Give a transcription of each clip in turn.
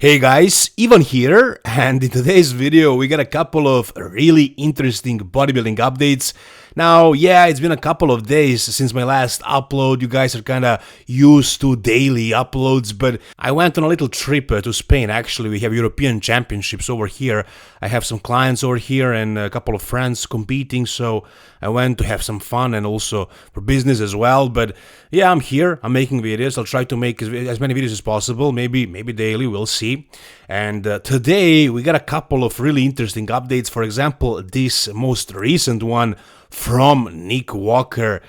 Hey guys, Ivan here, and in today's video we got a couple of really interesting bodybuilding updates. Now, yeah, it's been a couple of days since my last upload. You guys are kinda used to daily uploads, but I went on a little trip to Spain. Actually, we have European Championships over here. I have some clients over here and a couple of friends competing, so I went to have some fun and also for business as well. But yeah, I'm here, I'm making videos. I'll try to make as many videos as possible, maybe daily, we'll see. And today we got a couple of really interesting updates. For example, this most recent one from Nick Walker.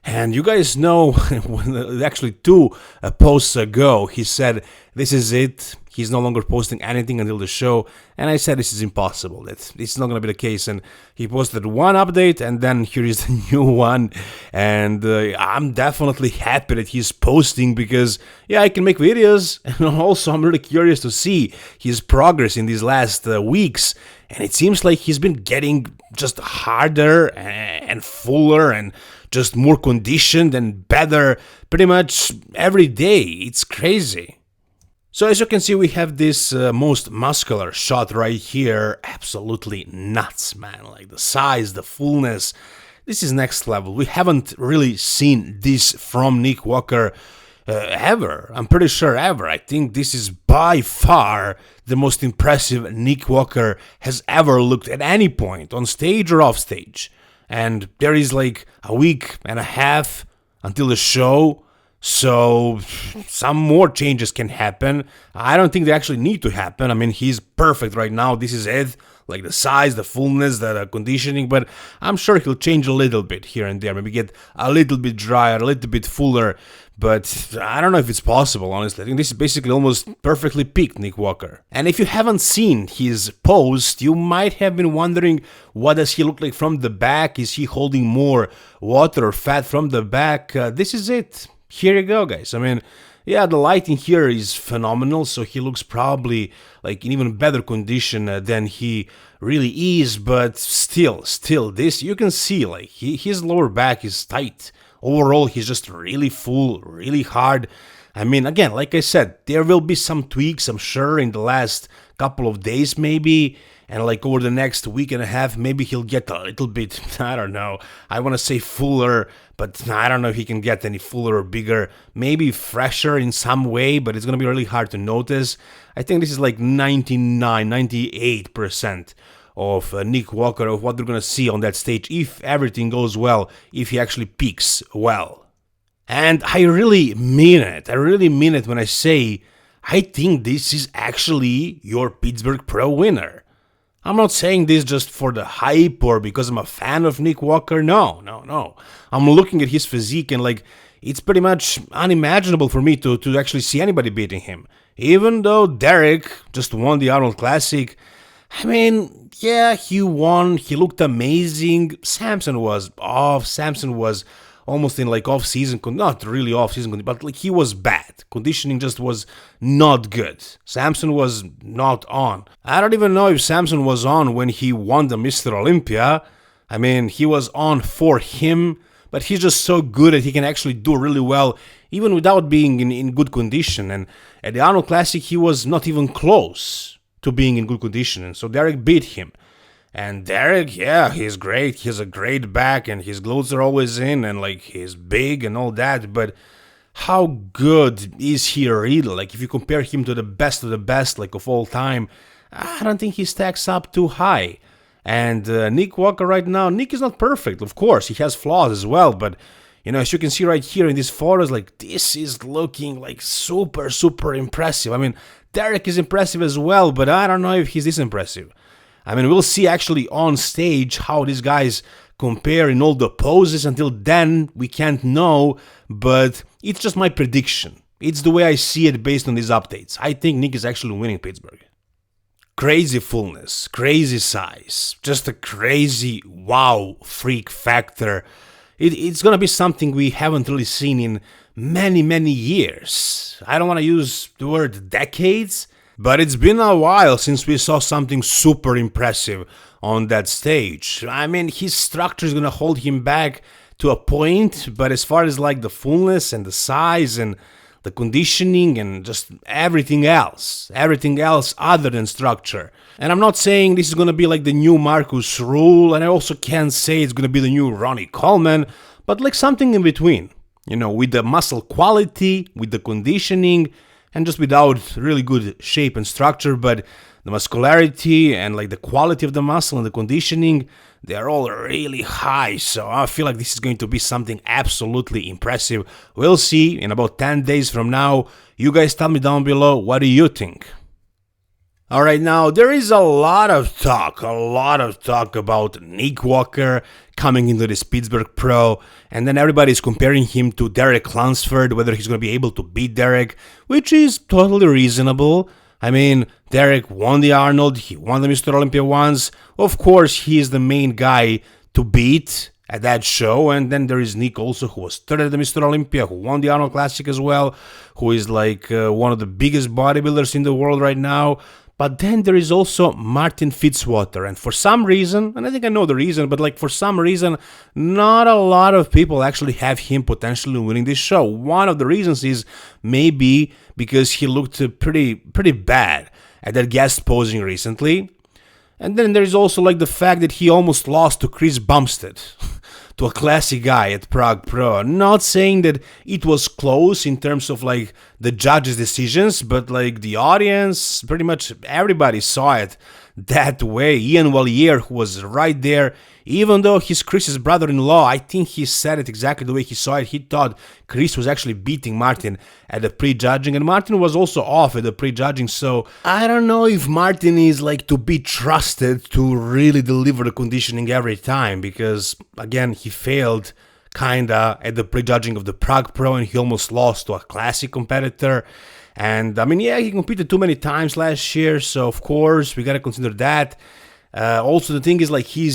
And you guys know, actually two posts ago, he said, this is it. He's no longer posting anything until the show. And I said, this is impossible. This is not going to be the case. And he posted one update, and then here is the new one. And I'm definitely happy that he's posting because, yeah, I can make videos. And also, I'm really curious to see his progress in these last weeks. And it seems like he's been getting just harder and fuller and just more conditioned and better pretty much every day. It's crazy. So as you can see, we have this most muscular shot right here. Absolutely nuts, man. Like the size, the fullness. This is next level. We haven't really seen this from Nick Walker ever. I'm pretty sure ever. I think this is by far the most impressive Nick Walker has ever looked at any point, on stage or off stage. And there is like a week and a half until the show, so some more changes can happen. I don't think they actually need to happen. I mean, he's perfect right now. This is it. Like the size, the fullness, the conditioning, but I'm sure he'll change a little bit here and there. Maybe get a little bit drier, a little bit fuller, but I don't know if it's possible, honestly. I think this is basically almost perfectly peaked Nick Walker. And if you haven't seen his post, you might have been wondering, what does he look like from the back? Is he holding more water or fat from the back? This is it. Here you go, guys. I mean, yeah, the lighting here is phenomenal, so he looks probably like in even better condition than he really is, but still, this, you can see, like, his lower back is tight. Overall, he's just really full, really hard. I mean, again, like I said, there will be some tweaks, I'm sure, in the last couple of days, maybe, and like over the next week and a half, maybe he'll get a little bit, I don't know, I want to say fuller, but I don't know if he can get any fuller or bigger, maybe fresher in some way, but it's going to be really hard to notice. I think this is like 98% of Nick Walker, of what we're going to see on that stage, if everything goes well, if he actually peaks well. And I really mean it when I say, I think this is actually your Pittsburgh Pro winner. I'm not saying this just for the hype or because I'm a fan of Nick Walker. No. I'm looking at his physique and like, it's pretty much unimaginable for me to actually see anybody beating him. Even though Derek just won the Arnold Classic, I mean, yeah, he won, he looked amazing. Samson was off, Samson was almost in like off-season, not really off-season, but like he was bad. Conditioning just was not good. Samson was not on. I don't even know if Samson was on when he won the Mr. Olympia. I mean, he was on for him, but he's just so good that he can actually do really well, even without being in good condition. And at the Arnold Classic, he was not even close to being in good condition, and so Derek beat him. And Derek, yeah, he's great, he has a great back, and his glutes are always in, and like, he's big and all that, but how good is he really? Like, if you compare him to the best of the best, like, of all time, I don't think he stacks up too high. And Nick Walker right now, Nick is not perfect, of course, he has flaws as well, but you know, as you can see right here in these photos, like, this is looking like super impressive. I mean, Derek is impressive as well, but I don't know if he's this impressive. I mean, we'll see actually on stage how these guys compare in all the poses. Until then, we can't know, but it's just my prediction. It's the way I see it based on these updates. I think Nick is actually winning Pittsburgh. Crazy fullness, crazy size, just a crazy wow freak factor. It's gonna be something we haven't really seen in many years. I don't want to use the word decades, but it's been a while since we saw something super impressive on that stage. I mean, his structure is gonna hold him back to a point, but as far as like the fullness and the size and the conditioning, and just everything else other than structure. And I'm not saying this is gonna be like the new Marcus Rule, and I also can't say it's gonna be the new Ronnie Coleman, but like something in between, with the muscle quality, with the conditioning, and just without really good shape and structure, but the muscularity and like the quality of the muscle and the conditioning, they're all really high. So I feel like this is going to be something absolutely impressive. We'll see in about 10 days from now. You guys tell me down below, what do you think? Alright, now there is a lot of talk about Nick Walker coming into this Pittsburgh Pro, and then everybody's comparing him to Derek Lunsford, whether he's going to be able to beat Derek, which is totally reasonable. I mean, Derek won the Arnold, he won the Mr. Olympia once. Of course, he is the main guy to beat at that show, and then there is Nick also, who was third at the Mr. Olympia, who won the Arnold Classic as well, who is like one of the biggest bodybuilders in the world right now. But then there is also Martin Fitzwater, and for some reason, and I think I know the reason, but like for some reason, not a lot of people actually have him potentially winning this show. One of the reasons is maybe because he looked pretty bad at that guest posing recently. And then there is also like the fact that he almost lost to Chris Bumstead, to a classic guy at Prague Pro. Not saying that it was close in terms of like the judges' decisions, but like the audience, pretty much everybody saw it that way. Ian Valier, who was right there, even though he's Chris's brother-in-law, I think he said it exactly the way he saw it. He thought Chris was actually beating Martin at the pre-judging, and Martin was also off at the pre-judging, so I don't know if Martin is like to be trusted to really deliver the conditioning every time, because again, he failed kinda at the pre-judging of the Prague Pro, and he almost lost to a classic competitor. And I mean, yeah, he competed too many times last year, so of course we gotta consider that. Also, the thing is, like, he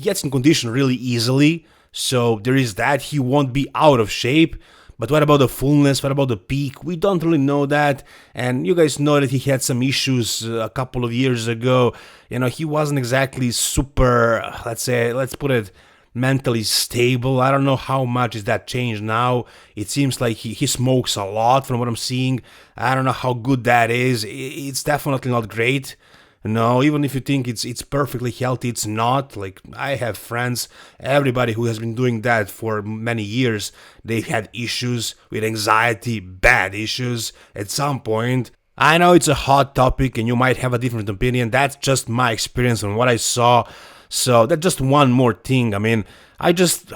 gets in condition really easily, so there is that. He won't be out of shape. But what about the fullness? What about the peak? We don't really know that. And you guys know that he had some issues a couple of years ago. He wasn't exactly super, let's put it, mentally stable. I don't know how much is that changed now. It seems like he smokes a lot from what I'm seeing. I don't know how good that is. It's definitely not great. No, even if you think it's perfectly healthy, it's not. Like, I have friends, everybody who has been doing that for many years, they had issues with anxiety, bad issues at some point. I know it's a hot topic and you might have a different opinion. That's just my experience and what I saw. So that's just one more thing. I mean, I just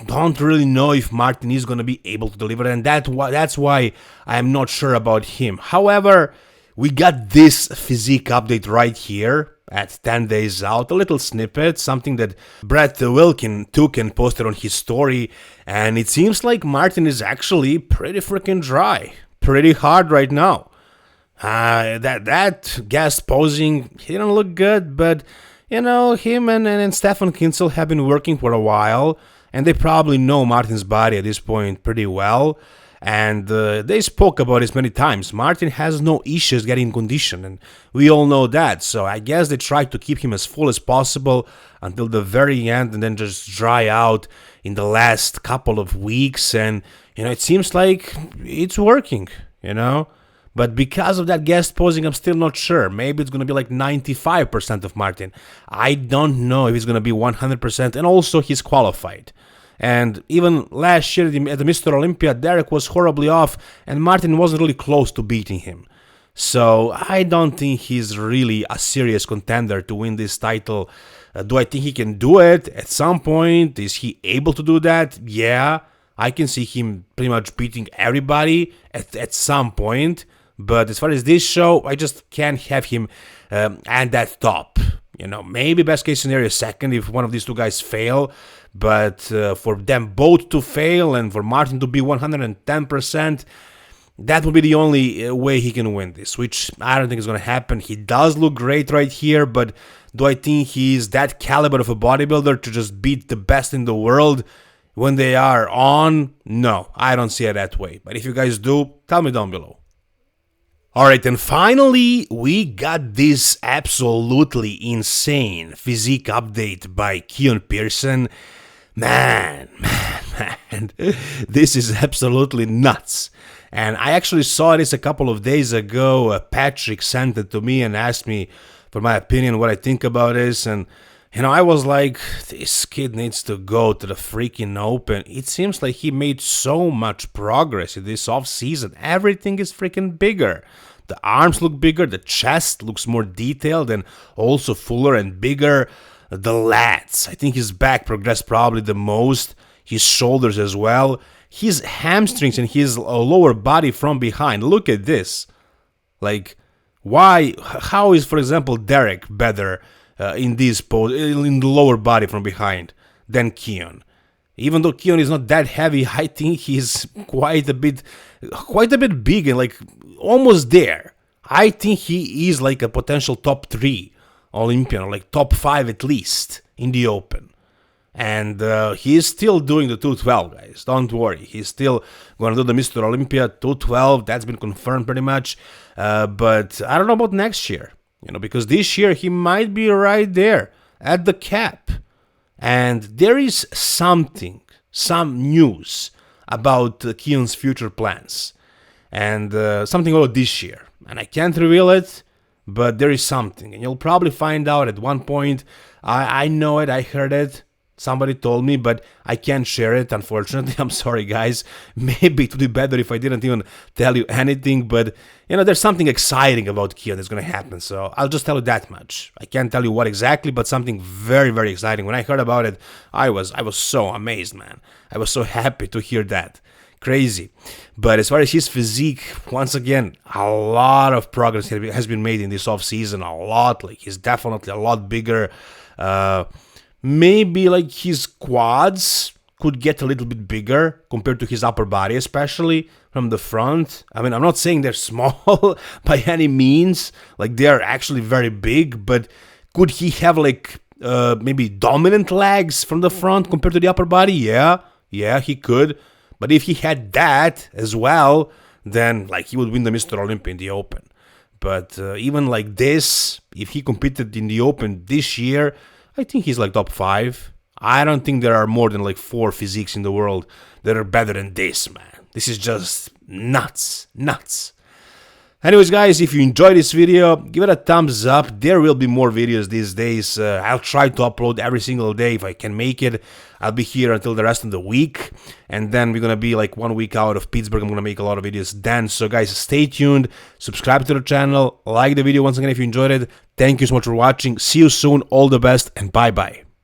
don't really know if Martin is going to be able to deliver, and that's why I'm not sure about him. However, we got this physique update right here at 10 days out, a little snippet, something that Brett Wilkin took and posted on his story, and it seems like Martin is actually pretty freaking dry, pretty hard right now. That guest posing, he didn't look good, but him and Stefan Kinsel have been working for a while, and they probably know Martin's body at this point pretty well. And they spoke about this many times. Martin has no issues getting in condition, and we all know that. So I guess they tried to keep him as full as possible until the very end, and then just dry out in the last couple of weeks. And it seems like it's working. But because of that guest posing, I'm still not sure. Maybe it's going to be like 95% of Martin. I don't know if it's going to be 100%, and also he's qualified. And even last year at the Mr. Olympia, Derek was horribly off, and Martin wasn't really close to beating him. So I don't think he's really a serious contender to win this title. Do I think he can do it at some point? Is he able to do that? Yeah, I can see him pretty much beating everybody at some point. But as far as this show, I just can't have him at that top. Maybe best case scenario second if one of these two guys fail. But for them both to fail and for Martin to be 110%, that would be the only way he can win this, which I don't think is going to happen. He does look great right here, but do I think he's that caliber of a bodybuilder to just beat the best in the world when they are on? No, I don't see it that way. But if you guys do, tell me down below. Alright, and finally, we got this absolutely insane physique update by Keone Pearson. Man, this is absolutely nuts. And I actually saw this a couple of days ago. Patrick sent it to me and asked me for my opinion, what I think about this. And, I was like, this kid needs to go to the freaking Open. It seems like he made so much progress in this off-season. Everything is freaking bigger. The arms look bigger, the chest looks more detailed and also fuller and bigger. The lats, I think his back progressed probably the most. His shoulders as well. His hamstrings and his lower body from behind. Look at this. Like, how is, for example, Derek better in this pose, in the lower body from behind than Keone? Even though Keone is not that heavy, I think he's quite a bit big and like almost there. I think he is like a potential top 3 Olympian, or like top 5 at least in the Open. And he is still doing the 212, guys. Don't worry. He's still going to do the Mr. Olympia 212. That's been confirmed pretty much. But I don't know about next year, because this year he might be right there at the cap. And there is some news about Keone's future plans. And something about this year. And I can't reveal it, but there is something. And you'll probably find out at one point. I know it. I heard it. Somebody told me, but I can't share it, unfortunately. I'm sorry, guys. Maybe it would be better if I didn't even tell you anything, but, there's something exciting about Keone that's going to happen, so I'll just tell you that much. I can't tell you what exactly, but something very, very exciting. When I heard about it, I was so amazed, man. I was so happy to hear that. Crazy. But as far as his physique, once again, a lot of progress has been made in this offseason, a lot. Like, he's definitely a lot bigger. Maybe like his quads could get a little bit bigger compared to his upper body, especially from the front. I mean, I'm not saying they're small by any means. Like, they are actually very big, but could he have like maybe dominant legs from the front compared to the upper body? Yeah, he could. But if he had that as well, then like he would win the Mr. Olympia in the Open. But even like this, if he competed in the Open this year, I think he's like top 5. I don't think there are more than like 4 physiques in the world that are better than this, man. This is just nuts. Anyways, guys, if you enjoyed this video, give it a thumbs up. There will be more videos these days. I'll try to upload every single day if I can make it. I'll be here until the rest of the week. And then we're going to be like 1 week out of Pittsburgh. I'm going to make a lot of videos then. So, guys, stay tuned. Subscribe to the channel. Like the video once again if you enjoyed it. Thank you so much for watching. See you soon. All the best and bye-bye.